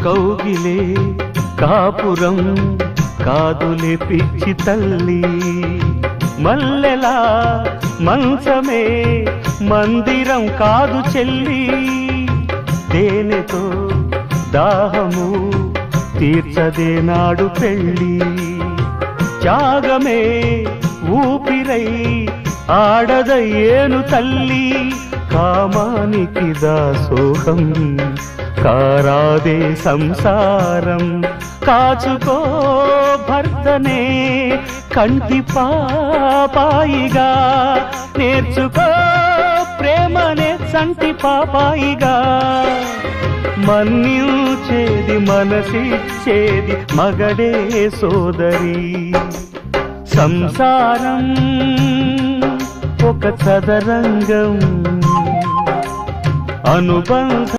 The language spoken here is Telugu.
కౌగిలే కాపురం కాదులే పిచ్చి తల్లి, మల్లెలా మంచమే మందిరం కాదు చెల్లి, తేనెతో దాహము తీర్చదే నాడు పెళ్ళి, త్యాగమే ఊపిరై ఆడదయ్యేను తల్లి, కామానికి దాసోహం కారాదే సంసారం, కాచుకో భర్తనే కంటి పాపాయిగా, నేర్చుకో ప్రేమనే సంటి పాపాయిగా, మన్నించేది మనసిచ్చేది మగడే సోదరి, సంసారం ఒక చదరంగం అనుబంధం